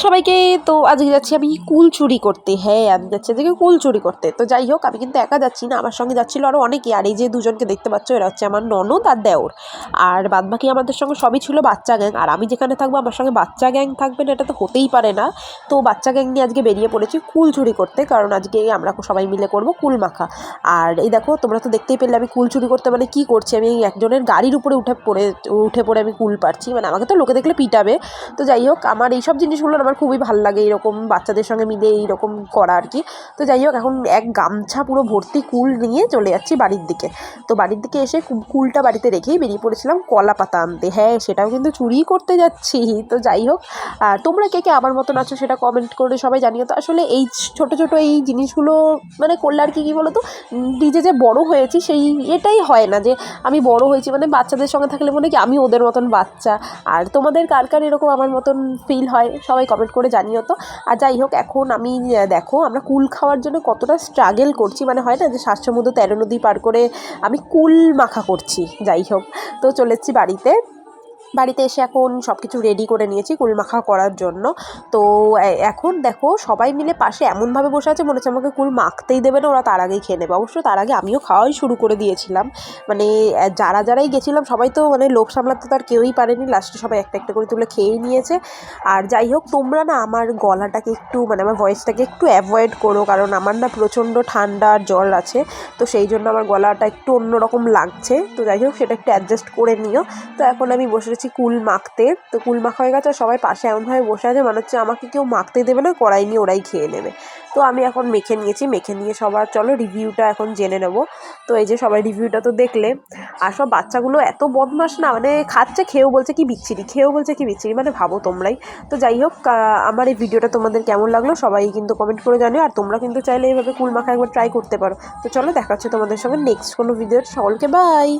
সবাইকে। তো আজকে যাচ্ছি আমি কুল চুরি করতে। হ্যাঁ, আমি যাচ্ছি আজকে কুল চুরি করতে। তো যাই হোক, আমি কিন্তু একা যাচ্ছি না, আমার সঙ্গে যাচ্ছিল আরও অনেকে। আর এই যে দুজনকে দেখতে পাচ্ছ, এরা হচ্ছে আমার ননদ আর দেওর। আর বাদবাকি আমাদের সঙ্গে সবই ছিল বাচ্চা গ্যাং। আর আমি যেখানে থাকবো আমার সঙ্গে বাচ্চা গ্যাং থাকবে না, এটা তো হতেই পারে না। তো বাচ্চা গ্যাং নিয়ে আজকে বেরিয়ে পড়েছি কুল চুরি করতে, কারণ আজকে আমরা সবাই মিলে করব কুল মাখা। আর এই দেখো, তোমরা তো দেখতেই পেলে আমি কুল চুরি করতে মানে কী করছি। আমি একজনের গাড়ির উপরে উঠে পড়ে আমি কুল পারছি, মানে আমাকে তো লোকে দেখলে পিটাবে। তো যাই হোক, আমার এইসব জিনিসগুলো আমার খুবই ভালো লাগে, এরকম বাচ্চাদের সঙ্গে মিলে এইরকম করা আর কি। তো যাই হোক, এখন এক গামছা পুরো ভর্তি কুল নিয়ে চলে যাচ্ছি বাড়ির দিকে। তো বাড়ির দিকে এসে কুলটা বাড়িতে রেখেই বেরিয়ে পড়েছিলাম কলা পাতা আনতে। হ্যাঁ, সেটাও কিন্তু চুরিই করতে যাচ্ছি। তো যাই হোক, আর তোমরা কে কে আমার মতন আছো সেটা কমেন্ট করে সবাই জানিও। তো আসলে এই ছোটো ছোটো এই জিনিসগুলো মানে করলে আর কি বলো তো, নিজে যে বড় হয়েছি সেই এটাই হয় না, যে আমি বড় হয়েছি মানে বাচ্চাদের সঙ্গে থাকলে মনে কি আমি ওদের মতন বাচ্চা। আর তোমাদের কার কার এরকম আমার মতন ফিল হয় সবাই কমেন্ট করে জানিও তো। আর যাই হোক, এখন আমি দেখো আমরা কুল খাওয়ার জন্য কতটা স্ট্রাগল করছি, মানে হয় না যে 7 সমুদ্র 13 নদী পার করে আমি কুল মাখা করছি। যাই হোক, তো চলে এসেছি বাড়িতে এসে এখন সব কিছু রেডি করে নিয়েছি কুল মাখা করার জন্য। তো এখন দেখো সবাই মিলে পাশে এমনভাবে বসে আছে মনে হচ্ছে আমাকে কুল মাখতেই দেবে না, ওরা তার আগেই খেয়ে নেবে। অবশ্য তার আগে আমিও খাওয়াই শুরু করে দিয়েছিলাম। মানে যারাই গেছিলাম সবাই তো মানে লোভ সামলাতে তো আর কেউই পারেনি, লাস্টে সবাই একটা একটা করে তুলে খেয়েই নিয়েছে। আর যাই হোক, তোমরা না আমার গলাটাকে একটু মানে আমার ভয়েসটাকে একটু অ্যাভয়েড করো, কারণ আমার না প্রচণ্ড ঠান্ডা আর জ্বর আছে। তো সেই জন্য আমার গলাটা একটু অন্যরকম লাগছে। তো যাই হোক, সেটা একটু অ্যাডজাস্ট করে নিও। তো এখন আমি বসে কুল মাখতে। তো কুল মাখা হয়ে গেছে, সবাই পাশে এমনভাবে বসে আছে মনে হচ্ছে আমাকে কেউ মাখতে দেবে না, কড়াই নিয়ে ওরাই খেয়ে নেবে। তো আমি এখন মেখে নিয়ে সবার চলো রিভিউটা এখন জেনে নেব। তো এই যে সবাই রিভিউটা তো দেখলে। আর সব বাচ্চাগুলো এত বদমাশ না, মানে খাচ্ছে, খেয়েও বলছে কি বিচ্ছিরি, মানে ভাবো তোমরাই। তো যাই হোক, আমার এই ভিডিওটা তোমাদের কেমন লাগলো সবাই কিন্তু কমেন্ট করে জানিও। আর তোমরা কিন্তু চাইলে এইভাবে কুল মাখা একবার ট্রাই করতে পারো। তো চলো, দেখা হচ্ছে তোমাদের সঙ্গে নেক্সট কোনো ভিডিও। সকলকে বাই।